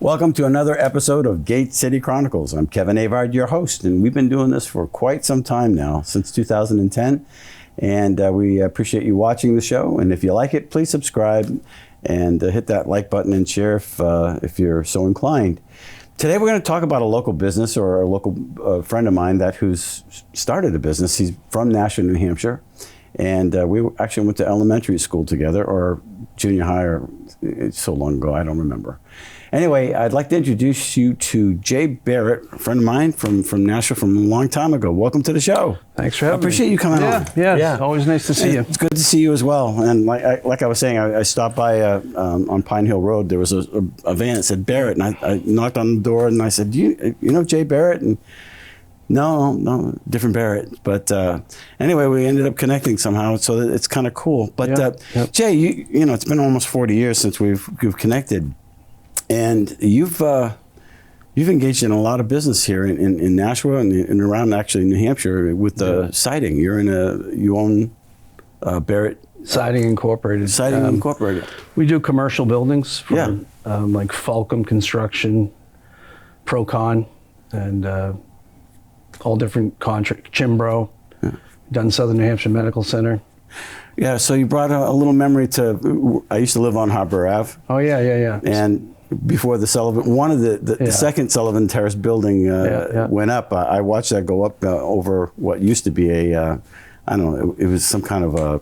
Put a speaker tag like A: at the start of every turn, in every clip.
A: Welcome to another episode of Gate City Chronicles. I'm Kevin Avard, your host, and we've been doing this for quite some time now, since 2010. And we appreciate you watching the show. And if you like it, please subscribe and hit that like button and share if you're so inclined. Today we're going to talk about a local business or a local friend of mine who's started a business. He's from Nashua, New Hampshire. And we actually went to elementary school together, or junior high, or it's so long ago, I don't remember. Anyway, I'd like to introduce you to Jay Barrett, a friend of mine from Nashua from a long time ago. Welcome to the show.
B: Thanks for having me.
A: I appreciate you coming on.
B: Yeah, always nice to see you.
A: It's good to see you as well. And like I was saying, I stopped by on Pine Hill Road. There was a van that said Barrett, and I knocked on the door and I said, you know Jay Barrett? And no, different Barrett. But anyway, we ended up connecting somehow, so it's kind of cool. But Jay, you know, it's been almost 40 years since we've connected, and you've engaged in a lot of business here in Nashua and around actually New Hampshire with the siding. You own Barrett
B: Siding Incorporated.
A: Siding Incorporated.
B: We do commercial buildings for like Fulcum Construction, Procon, and all different contract, Chimbro, done Southern New Hampshire Medical Center. Yeah,
A: so you brought a little memory to, I used to live on Harbor Ave.
B: Oh, yeah.
A: And before the Sullivan, one of the second Sullivan Terrace building went up, I watched that go up over what used to be I don't know, it was some kind of I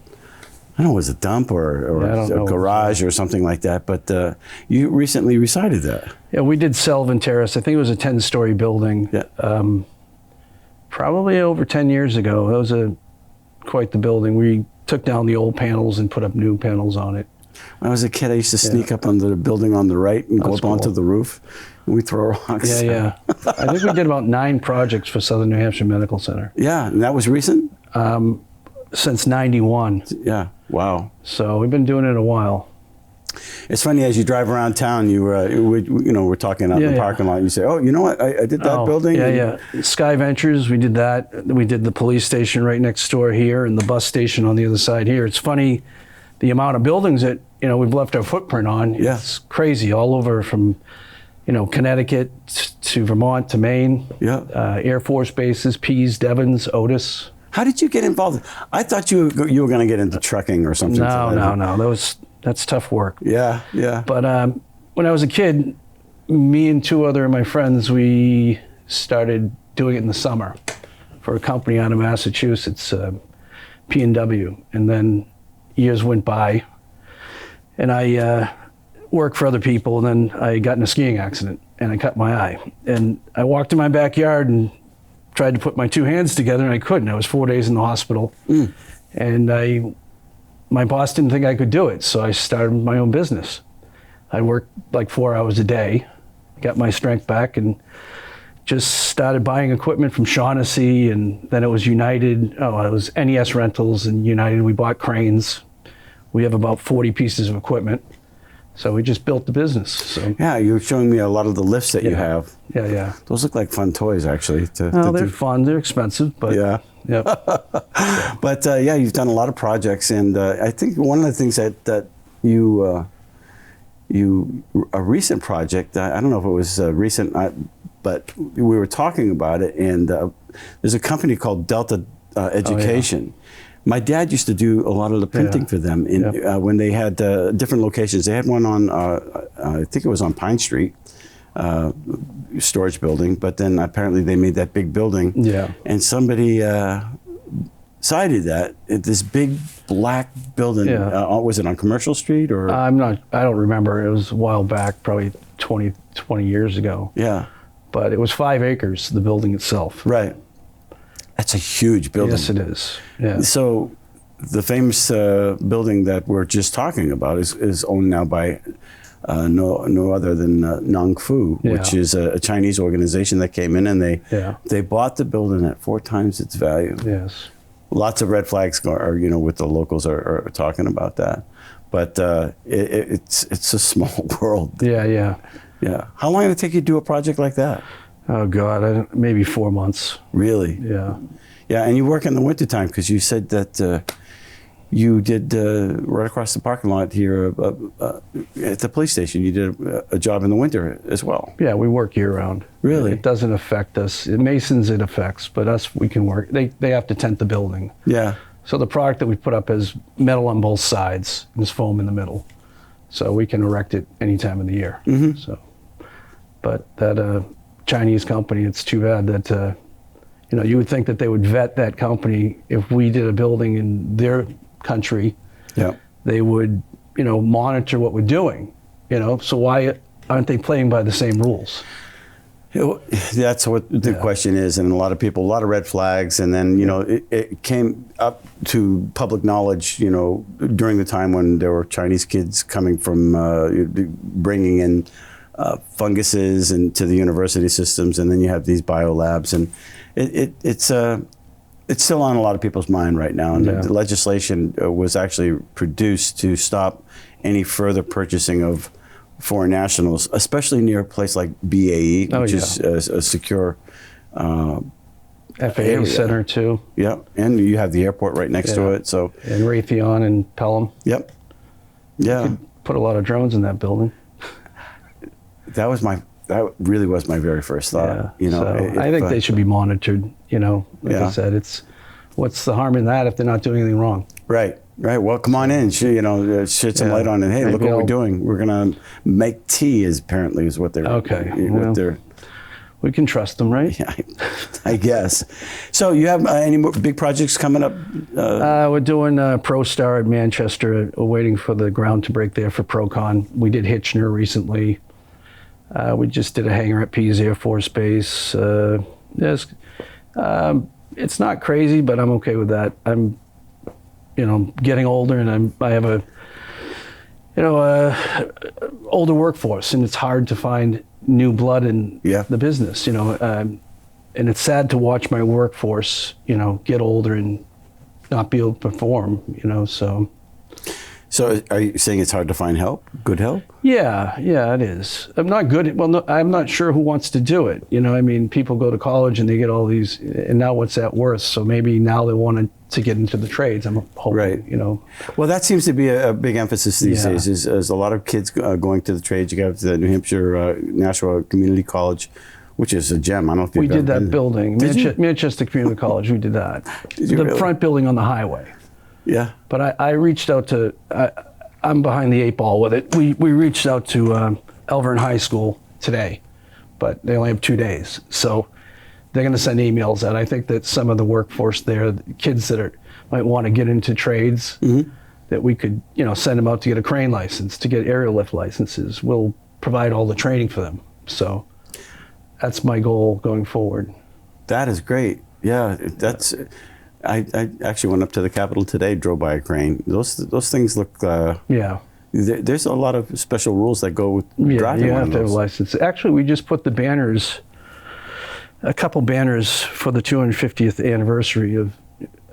A: don't know, it was a dump or a garage or something like that, but you recently resided that.
B: Yeah, we did Sullivan Terrace. I think it was a 10-story building. Yeah. Probably over 10 years ago. That was quite the building. We took down the old panels and put up new panels on it.
A: When I was a kid, I used to sneak up on the building on the right and go up onto the roof, and we throw rocks.
B: Yeah. I think we did about 9 projects for Southern New Hampshire Medical Center.
A: Yeah, and that was recent?
B: Since 91.
A: Yeah, wow.
B: So we've been doing it a while.
A: It's funny, as you drive around town, we're talking out in the parking lot, and you say, oh, you know what, I did that building?
B: Yeah. Sky Ventures, we did that. We did the police station right next door here and the bus station on the other side here. It's funny, the amount of buildings that, we've left our footprint on. Yeah. It's crazy, all over from, Connecticut to Vermont to Maine. Yeah. Air Force bases, Pease, Devons, Otis.
A: How did you get involved? I thought you were going to get into trucking or something.
B: No. That's tough work.
A: Yeah.
B: But when I was a kid, me and 2 other of my friends, we started doing it in the summer for a company out of Massachusetts, P&W. And then years went by, and I worked for other people, and then I got in a skiing accident, and I cut my eye. And I walked in my backyard and tried to put my 2 hands together, and I couldn't. I was 4 days in the hospital. And my boss didn't think I could do it, so I started my own business. I worked like 4 hours a day, got my strength back, and just started buying equipment from Shaughnessy, and then it was United. It was NES Rentals and United. We bought cranes. We have about 40 pieces of equipment, so we just built the business. So
A: yeah, you were showing me a lot of the lifts that you have.
B: Yeah.
A: Those look like fun toys, actually.
B: They're fun. They're expensive, but
A: yeah. But you've done a lot of projects, and I think one of the things that you a recent project, I don't know if it was recent, but we were talking about it, and there's a company called Delta Education. My dad used to do a lot of the printing for them when they had different locations. They had one on, I think it was on Pine Street, storage building, but then apparently they made that big building. Yeah. And somebody sided that, this big black building. Yeah. Was it on Commercial Street or?
B: I don't remember. It was a while back, probably 20 years ago.
A: Yeah.
B: But it was 5 acres, the building itself.
A: Right. That's a huge building.
B: Yes, it is. Yeah.
A: So the famous building that we're just talking about is owned now by no other than Nong Fu, which is a Chinese organization that came in, and they bought the building at 4 times its value.
B: Yes.
A: Lots of red flags are with the locals are talking about that, but it's a small world.
B: Yeah.
A: How long did it take you to do a project like that?
B: Oh God, maybe 4 months.
A: Really?
B: Yeah.
A: Yeah, and you work in the wintertime, because you said that you did right across the parking lot here at the police station. You did a job in the winter as well.
B: Yeah, we work year round.
A: Really?
B: It doesn't affect us. Masons it affects, but us, we can work. They have to tent the building.
A: Yeah.
B: So the product that we put up is metal on both sides and there's foam in the middle. So we can erect it any time of the year.
A: Mm-hmm.
B: So, but that Chinese company, it's too bad that, you would think that they would vet that company. If we did a building in their country,
A: Yeah.
B: they would, monitor what we're doing, so why aren't they playing by the same rules?
A: That's what the question is, and a lot of red flags, and then it came up to public knowledge, during the time when there were Chinese kids coming from bringing in funguses into the university systems, and then you have these biolabs, and it's still on a lot of people's mind right now, and the legislation was actually produced to stop any further purchasing of foreign nationals, especially near a place like BAE, which is a secure
B: FAA center too.
A: Yeah, and you have the airport right next to it. So
B: and Raytheon and Pelham.
A: Yep. Yeah.
B: Could put a lot of drones in that building.
A: That really was my very first thought.
B: So I think they should be monitored. Like I said, what's the harm in that if they're not doing anything wrong?
A: Right. Well, come on in. Shed some light on it. Hey, look what we're doing. We're gonna make tea. Apparently is what they're.
B: Okay.
A: They're.
B: We can trust them, right?
A: Yeah, I guess. So you have any more big projects coming up?
B: We're doing ProStar at Manchester. We're waiting for the ground to break there for ProCon. We did Hitchner recently. We just did a hangar at Pease Air Force Base. It's not crazy, but I'm okay with that. I'm, getting older, and I have a older workforce, and it's hard to find new blood in the business. And it's sad to watch my workforce, get older and not be able to perform.
A: So are you saying it's hard to find help? Good help? Yeah,
B: it is. I'm not good. Well, no, I'm not sure who wants to do it. People go to college and they get all these, and now what's that worth? So maybe now they want to get into the trades. I'm hoping,
A: right. Well, that seems to be a big emphasis these days. Is a lot of kids going to the trades. You got the New Hampshire National Community College, which is a gem. I don't know if
B: we did that building, Manchester Community College. We did that. The front building on the highway.
A: Yeah.
B: But I reached out to, I'm behind the 8 ball with it. We reached out to Elvern High School today, but they only have 2 days. So they're going to send emails out. I think that some of the workforce there, the kids that might want to get into trades, that we could, send them out to get a crane license, to get aerial lift licenses. We'll provide all the training for them. So that's my goal going forward.
A: That is great. Yeah, that's... I actually went up to the Capitol today, drove by a crane. Those things look... There's a lot of special rules that go with driving
B: you
A: one
B: have
A: of
B: to have a
A: those.
B: license. Actually, we just put the banners, a couple banners for the 250th anniversary of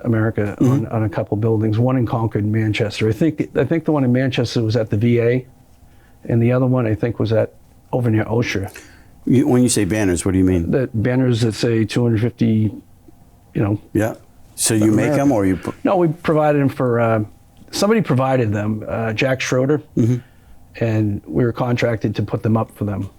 B: America on a couple buildings, one in Concord and Manchester. I think the one in Manchester was at the VA, and the other one I think was over near OSHA.
A: When you say banners, what do you mean?
B: The banners that say 250,
A: Yeah. So you make them, or you?
B: No, we provided them for. Somebody provided them, Jack Schroeder, and we were contracted to put them up for them.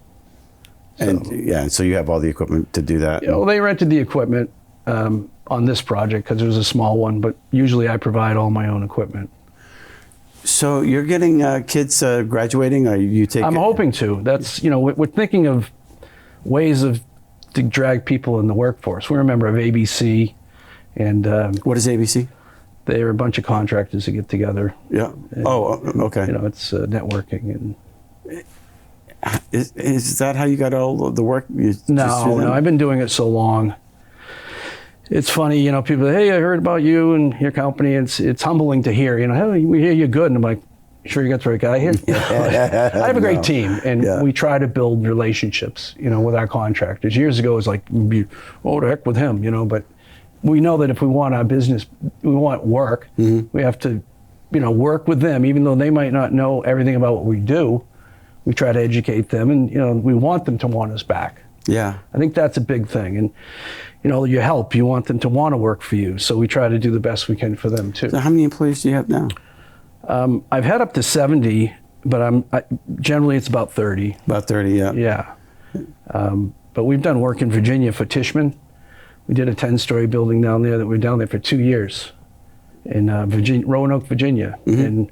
A: And so you have all the equipment to do that.
B: Well, they rented the equipment on this project because it was a small one, but usually I provide all my own equipment.
A: So you're getting kids graduating, or you take?
B: I'm hoping to. That's we're thinking of ways to drag people in the workforce. We're a member of ABC. And
A: what is ABC?
B: They're a bunch of contractors that get together.
A: Yeah.
B: And,
A: okay.
B: It's networking. And
A: is that how you got all the work?
B: No. I've been doing it so long. It's funny, people say, hey, I heard about you and your company. It's humbling to hear, hey, we hear you're good. And I'm like, sure you got the right guy here? I have a great team, and we try to build relationships, with our contractors. Years ago, it was like, oh, the heck with him, but we know that if we want our business, we want work, we have to, work with them, even though they might not know everything about what we do. We try to educate them, and we want them to want us back.
A: Yeah.
B: I think that's a big thing. And, you help. You want them to want to work for you. So we try to do the best we can for them, too.
A: So how many employees do you have now?
B: I've had up to 70, but generally it's about 30.
A: About 30, yeah.
B: Yeah. But we've done work in Virginia for Tishman. We did a 10-story building down there that we were down there for 2 years in Roanoke, Virginia. And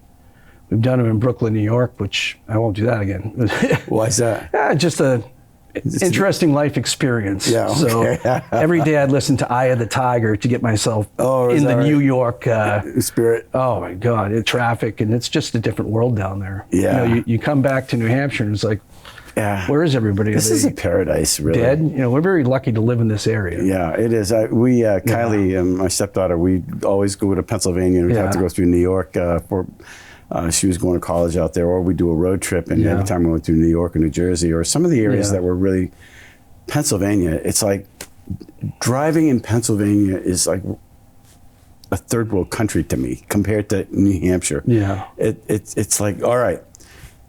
B: we've done them in Brooklyn, New York, which I won't do that again.
A: Why is that?
B: Just a interesting life experience.
A: Yeah, okay.
B: So every day I'd listen to Eye of the Tiger to get myself in the New York
A: spirit.
B: Oh my God, traffic, and it's just a different world down there.
A: Yeah.
B: You come back to New Hampshire and it's like, where is everybody?
A: This is a paradise, really.
B: Dead? We're very lucky to live in this area.
A: Yeah, it is. Kylie and my stepdaughter, we always go to Pennsylvania, and we'd have to go through New York for. She was going to college out there, or we do a road trip, and every time we went through New York or New Jersey or some of the areas that were really Pennsylvania, it's like driving in Pennsylvania is like a third world country to me compared to New Hampshire.
B: Yeah,
A: it's like, all right,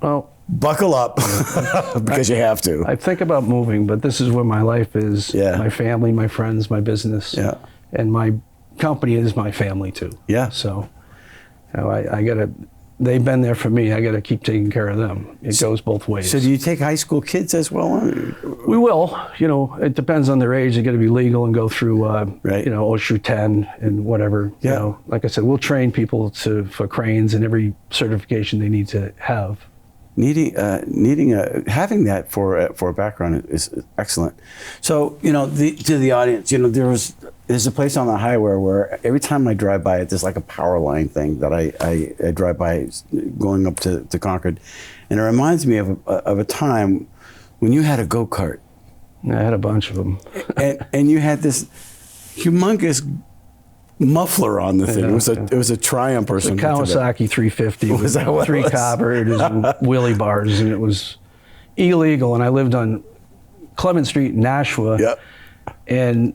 B: well,
A: buckle up because you have to.
B: I think about moving, but this is where my life is.
A: Yeah.
B: My family, my friends, my business.
A: Yeah.
B: And my company is my family too.
A: Yeah.
B: So, I gotta. They've been there for me. I got to keep taking care of them. It goes both ways.
A: So do you take high school kids as well?
B: We will. It depends on their age. They got to be legal and go through, OSHA 10 and whatever.
A: Yeah.
B: Like I said, we'll train people for cranes and every certification they need to have.
A: Having that for a background is excellent. So to the audience, there's a place on the highway where every time I drive by it, there's like a power line thing that I drive by going up to Concord, and it reminds me of a time when you had a go-kart.
B: I had a bunch of them,
A: and you had this humongous muffler on the thing. It was a Triumph or something.
B: Kawasaki 350 with
A: Was that what it
B: 3
A: was?
B: carburetors and wheelie bars, and it was illegal. And I lived on Clement Street in Nashua.
A: Yep.
B: And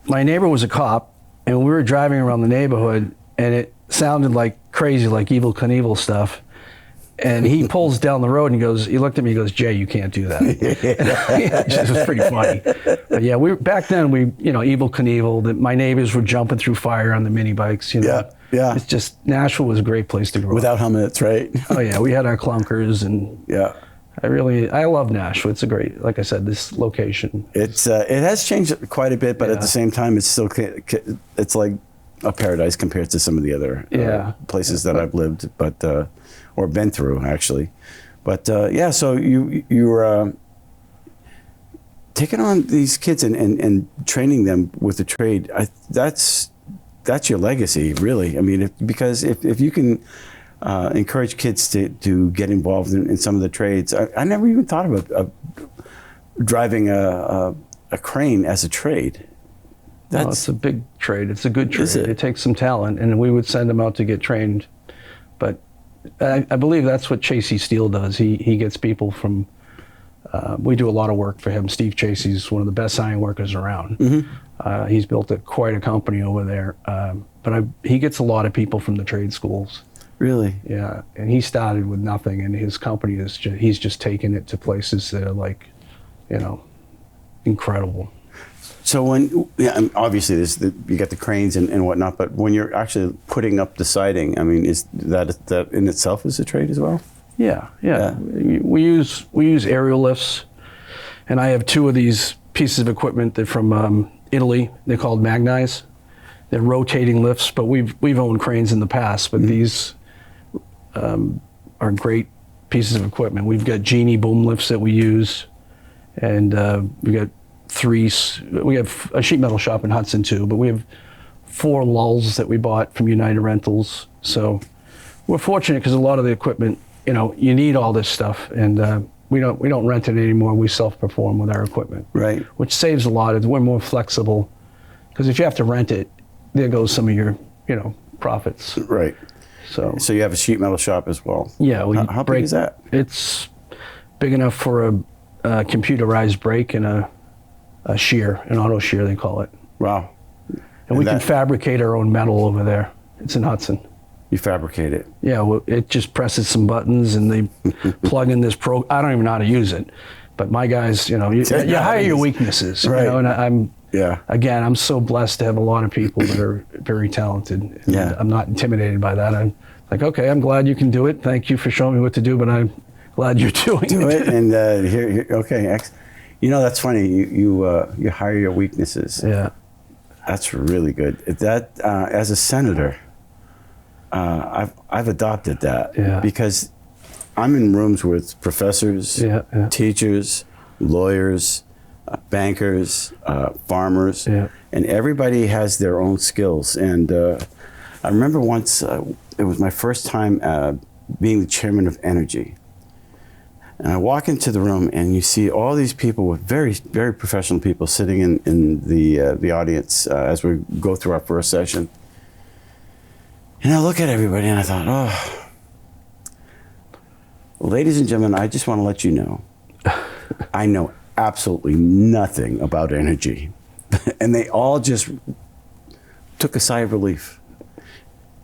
B: my neighbor was a cop, and we were driving around the neighborhood, and it sounded like crazy, like Evel Knievel stuff. And he pulls down the road and he looked at me, he goes, "Jay, you can't do that." It was pretty funny. But yeah, back then, Evel Knievel, my neighbors were jumping through fire on the mini bikes,
A: Yeah.
B: It's just, Nashville was a great place to grow up.
A: Without helmets, right?
B: Oh yeah, we had our clunkers, and
A: Yeah.
B: I love Nashville. It's a great, like I said, this location.
A: It has changed quite a bit, but at the same time, it's still it's like a paradise compared to some of the other places that I've lived, or been through actually. But so you're taking on these kids and training them with the trade. That's your legacy, really. I mean, because if you can encourage kids to get involved in some of the trades. I never even thought of driving a crane as a trade.
B: It's a big trade. It's a good trade.
A: Is it?
B: It takes some talent, and we would send them out to get trained. But I believe that's what Chasey Steele does. He gets people from. We do a lot of work for him. Steve Chasey's one of the best iron workers around. Mm-hmm. He's built quite a company over there. But he gets a lot of people from the trade schools.
A: Really?
B: Yeah, and he started with nothing, and his company he's just taken it to places that are like, incredible.
A: So obviously you got the cranes and whatnot, but when you're actually putting up the siding, I mean, is that in itself is a trade as well?
B: Yeah. We use aerial lifts, and I have 2 of these pieces of equipment. They're from Italy. They're called Magnize. They're rotating lifts, but we've owned cranes in the past, but these are great pieces of equipment. We've got Genie boom lifts that we use, and we got 3. We have a sheet metal shop in Hudson too, but we have 4 lulls that we bought from United Rentals. So we're fortunate because a lot of the equipment, you need all this stuff, and we don't rent it anymore. We self-perform with our equipment,
A: right?
B: Which saves a lot. We're more flexible, because if you have to rent it, there goes some of your profits.
A: Right. So you have a sheet metal shop as well.
B: Yeah.
A: How big is that?
B: It's big enough for a computerized brake and a shear, an auto shear they call it.
A: Wow.
B: And we can fabricate our own metal over there. It's in Hudson.
A: You fabricate it?
B: Yeah, well, it just presses some buttons and they plug in this I don't even know how to use it. But my guys, you hire your weaknesses,
A: Right.
B: and
A: Yeah.
B: I'm so blessed to have a lot of people that are very talented. And
A: Yeah.
B: I'm not intimidated by that. I'm like, okay, I'm glad you can do it. Thank you for showing me what to do, but I'm glad you're doing
A: Do it, and here, okay. That's funny. You hire your weaknesses.
B: Yeah.
A: That's really good. That as a senator, I've adopted that because I'm in rooms with professors, teachers, lawyers, bankers, farmers, and everybody has their own skills. And I remember once it was my first time being the chairman of energy. And I walk into the room, and you see all these people with very, very professional people sitting in the audience as we go through our first session. And I look at everybody, and I thought, oh, ladies and gentlemen, I just want to let you know, I know absolutely nothing about energy. And they all just took a sigh of relief.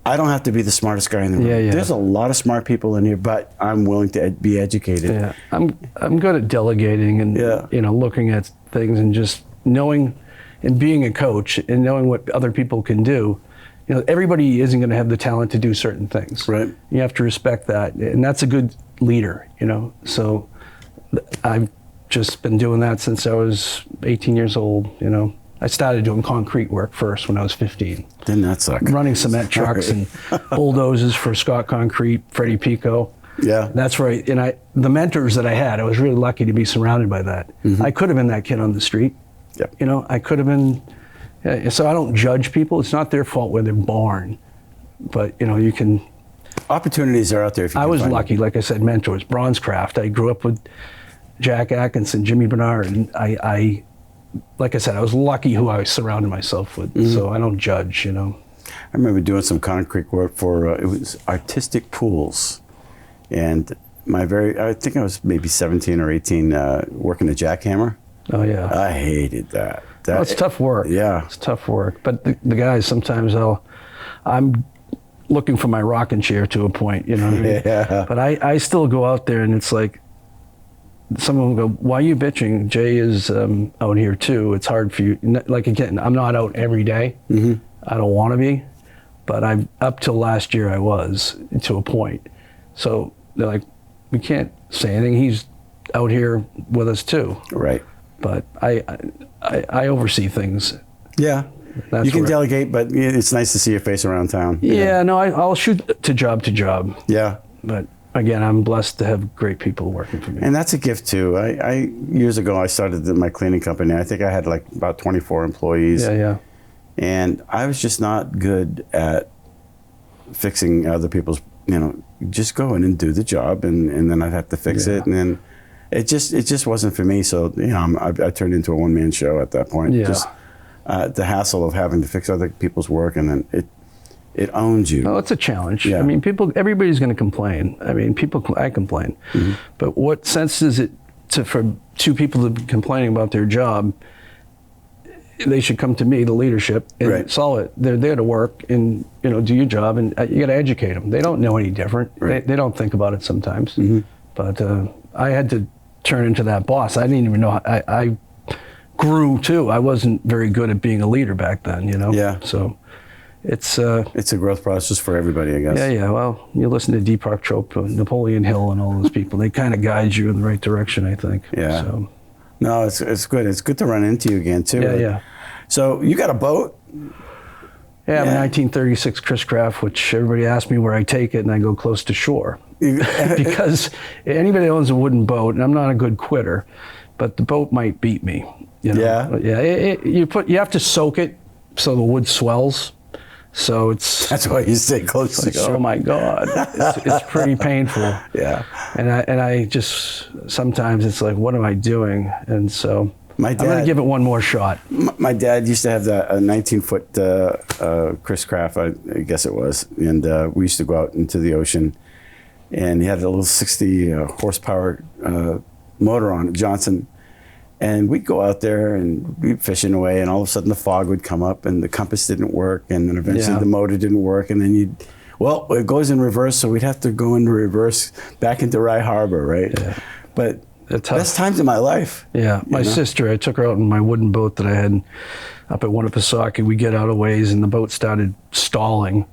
A: I don't have to be the smartest guy in the room.
B: Yeah.
A: There's a lot of smart people in here, but I'm willing to be educated.
B: Yeah, I'm good at delegating and looking at things and just knowing and being a coach and knowing what other people can do. Everybody isn't going to have the talent to do certain things.
A: Right.
B: You have to respect that, and that's a good leader. So I've just been doing that since I was 18 years old. I started doing concrete work first when I was 15.
A: Didn't that suck?
B: Running cement trucks and bulldozers for Scott Concrete, Freddie Pico.
A: Yeah.
B: That's right. And the mentors that I had, I was really lucky to be surrounded by that.
A: Mm-hmm.
B: I could have been that kid on the street.
A: Yep.
B: I could have been. So I don't judge people. It's not their fault where they're born. But, you can.
A: Opportunities are out there if you
B: I
A: can
B: was
A: find
B: lucky, like I said, mentors. Bronzecraft. I grew up with Jack Atkinson, Jimmy Bernard, and I like I said, I was lucky who I surrounded myself with, so I don't judge,
A: I remember doing some concrete work for, it was artistic pools. And I think I was maybe 17 or 18 working a jackhammer.
B: Oh, yeah.
A: I hated that.
B: It's tough work.
A: Yeah.
B: It's tough work. But the guys, sometimes I'm looking for my rocking chair to a point, what I mean?
A: Yeah.
B: But I still go out there and it's like, someone will go, why are you bitching? Jay is out here too. It's hard for you. Like, again, I'm not out every day. Mm-hmm. I don't want to be, but up till last year I was to a point. So they're like, we can't say anything. He's out here with us too.
A: Right.
B: But I oversee things.
A: Yeah. You can delegate, but it's nice to see your face around town.
B: Yeah, no, I'll shoot to job.
A: Yeah.
B: But again, I'm blessed to have great people working for me.
A: And that's a gift too. I years ago, I started my cleaning company. I think I had like about 24 employees.
B: Yeah.
A: And I was just not good at fixing other people's, just go in and do the job, and then I'd have to fix it. And then it just wasn't for me. So, I turned into a one-man show at that point.
B: Yeah.
A: Just the hassle of having to fix other people's work, and then it owns you.
B: Well, it's a challenge.
A: Yeah.
B: I mean, everybody's going to complain. I mean, I complain. Mm-hmm. But what sense is it for two people to be complaining about their job? They should come to me, the leadership, and solve it. They're there to work and, do your job, and you got to educate them. They don't know any different.
A: Right.
B: They don't think about it sometimes.
A: Mm-hmm.
B: But I had to turn into that boss. I didn't even know. I grew too. I wasn't very good at being a leader back then,
A: Yeah.
B: So it's
A: a growth process for everybody, I guess.
B: Yeah. Well, you listen to Deepak Chopra, Napoleon Hill, and all those people. They kind of guide you in the right direction, I think.
A: Yeah.
B: So.
A: No, it's good. It's good to run into you again too.
B: Yeah.
A: So you got a boat?
B: Yeah, I'm a 1936 Chris Craft, which everybody asks me where I take it, and I go close to shore. Because anybody that owns a wooden boat, and I'm not a good quitter, but the boat might beat me.
A: Yeah.
B: Yeah. You have to soak it so the wood swells. So
A: that's why you stay close to shore.
B: Oh my God, it's pretty painful.
A: Yeah.
B: And I just sometimes it's like, what am I doing? And so
A: I'm
B: going to give it one more shot.
A: My dad used to have a 19-foot Chris Craft, I guess it was, and we used to go out into the ocean, and he had a little 60 horsepower motor on it, Johnson. And we'd go out there and we'd be fishing away, and all of a sudden the fog would come up and the compass didn't work, and then eventually the motor didn't work, and then it goes in reverse, so we'd have to go into reverse back into Rye Harbor, right?
B: Yeah.
A: But best times of my life.
B: Yeah, my sister, I took her out in my wooden boat that I had up at Winnipesaukee. We get out of ways, and the boat started stalling.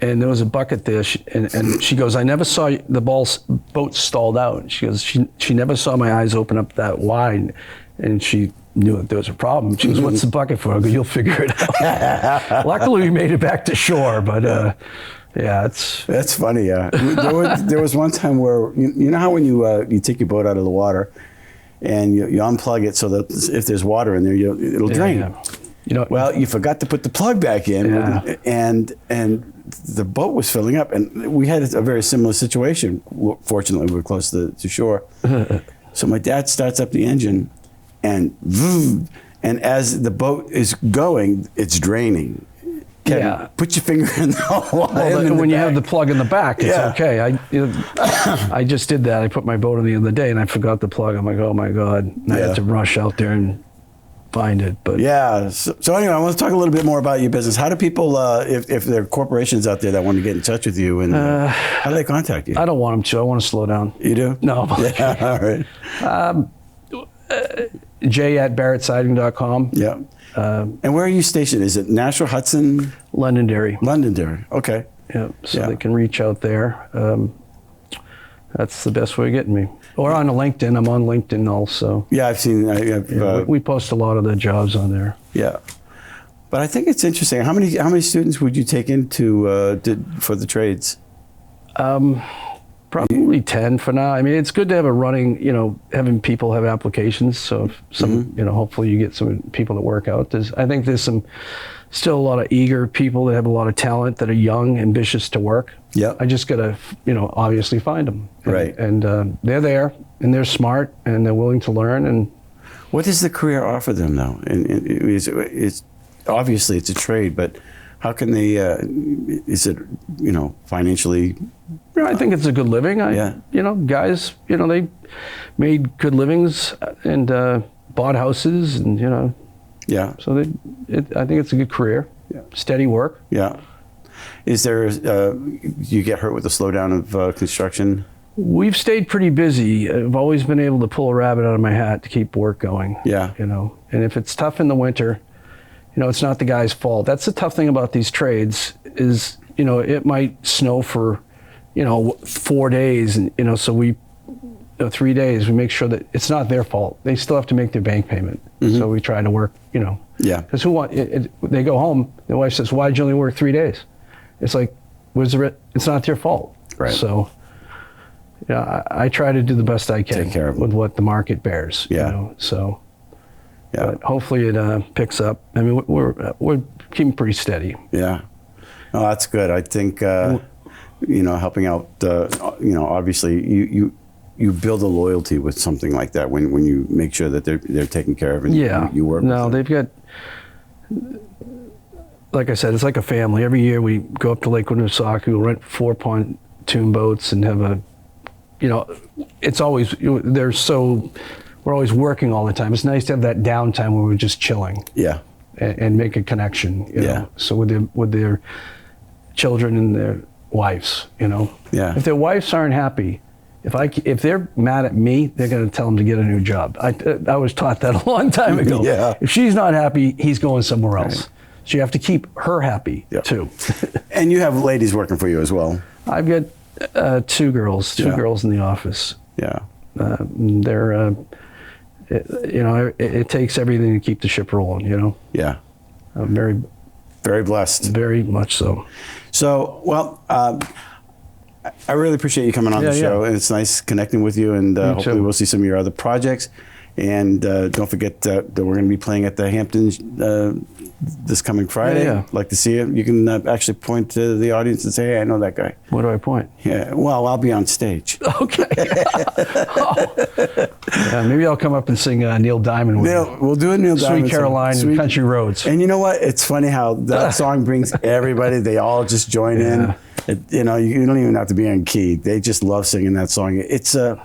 B: And there was a bucket there, and she goes, I never saw the boat stalled out. She goes, she never saw my eyes open up that wide, and she knew that there was a problem. She goes, what's the bucket for? I go, you'll figure it out. Luckily, we made it back to shore, but yeah,
A: That's funny, yeah. There was one time where, you know how when you take your boat out of the water, and you unplug it so that if there's water in there, it'll drain.
B: Yeah. You know,
A: well, you forgot to put the plug back in, and the boat was filling up, and we had a very similar situation. Fortunately, we were close to shore. So my dad starts up the engine, and as the boat is going, it's draining. Kevin, put your finger in the
B: when you have the plug in the back, it's okay. I just did that. I put my boat in the other day, and I forgot the plug. I'm like, oh my God. And I had to rush out there and find it. But
A: so anyway, I want to talk a little bit more about your business. How do people, if there are corporations out there that want to get in touch with you, and how do they contact you?
B: I don't want them to. I want to slow down.
A: You do?
B: No.
A: All right.
B: J@barrettsiding.com.
A: Yeah. And where are you stationed? Is it Nashua, Hudson?
B: Londonderry.
A: Londonderry. Okay.
B: Yeah. So they can reach out there. That's the best way of getting me. Or on LinkedIn. I'm on LinkedIn also.
A: Yeah, I've seen.
B: We post a lot of the jobs on there.
A: Yeah. But I think it's interesting. How many students would you take into for the trades?
B: Probably 10 for now. I mean, it's good to have a running, having people have applications. So if some, hopefully you get some people that work out. I think there's still a lot of eager people that have a lot of talent that are young, ambitious to work.
A: Yeah.
B: I just got to, obviously find them.
A: Right.
B: And they're there, and they're smart, and they're willing to learn. And
A: what does the career offer them, though? And it's obviously it's a trade, but how can they? Is it financially?
B: I think it's a good living. Guys, they made good livings and bought houses, and
A: Yeah.
B: So I think it's a good career.
A: Yeah.
B: Steady work.
A: Yeah. Is there? Do you get hurt with the slowdown of construction?
B: We've stayed pretty busy. I've always been able to pull a rabbit out of my hat to keep work going.
A: Yeah.
B: And if it's tough in the winter, it's not the guy's fault. That's the tough thing about these trades is, it might snow for, 4 days, and so we, 3 days, we make sure that it's not their fault. They still have to make their bank payment.
A: Mm-hmm.
B: So we try to work,
A: Yeah.
B: Because they go home, their wife says, why'd you only work 3 days? It's like, it's not their fault.
A: Right.
B: So, I try to do the best I can
A: Take care of
B: with what the market bears.
A: Yeah.
B: So,
A: yeah.
B: but hopefully it picks up. I mean, we're keeping pretty steady.
A: Yeah. No, that's good. I think, helping out, obviously you build a loyalty with something like that when you make sure that they're taken care of and you work with them.
B: They've got, like I said, it's like a family. Every year we go up to Lake Winnipesaukee, we rent 4 pontoon boats and have it's always, we're always working all the time. It's nice to have that downtime where we're just chilling.
A: Yeah.
B: And make a connection, So with their children and their wives,
A: Yeah.
B: If their wives aren't happy, if they're mad at me, they're going to tell them to get a new job. I was taught that a long time ago.
A: Yeah.
B: If she's not happy, he's going somewhere else. Right. So you have to keep her happy too.
A: And you have ladies working for you as well.
B: I've got two girls in the office.
A: Yeah.
B: They're, it takes everything to keep the ship rolling,
A: Yeah.
B: I'm very,
A: very blessed.
B: Very much so.
A: So, well, I really appreciate you coming on the show, and it's nice connecting with you, and hopefully we'll see some of your other projects. And don't forget that we're going to be playing at the Hamptons this coming Friday.
B: Yeah.
A: I'd like to see you. You can actually point to the audience and say, hey, I know that guy.
B: What do I point?
A: Yeah, well, I'll be on stage.
B: Okay. Yeah, maybe I'll come up and sing Neil Diamond with you.
A: We'll do a Neil Diamond
B: Sweet Caroline and Country Roads.
A: And you know what? It's funny how that song brings everybody. They all just join in. You don't even have to be on key. They just love singing that song. It's a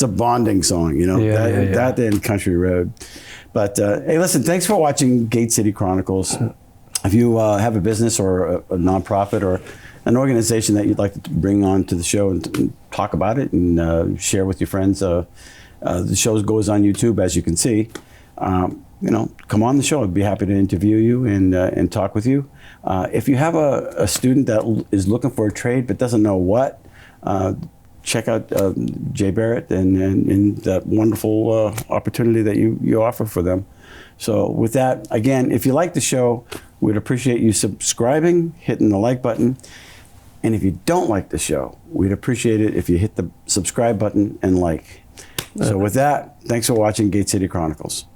A: bonding song, that and Country Road. But hey, listen, thanks for watching Gate City Chronicles. If you have a business or a nonprofit or an organization that you'd like to bring on to the show and talk about it and share with your friends, The show goes on YouTube, as you can see. Come on the show. I'd be happy to interview you and talk with you. If you have a student that is looking for a trade but doesn't know what, check out Jay Barrett and that wonderful opportunity that you offer for them. So with that, again, if you like the show, we'd appreciate you subscribing, hitting the like button. And if you don't like the show, we'd appreciate it if you hit the subscribe button and like. So with that, thanks for watching Gate City Chronicles.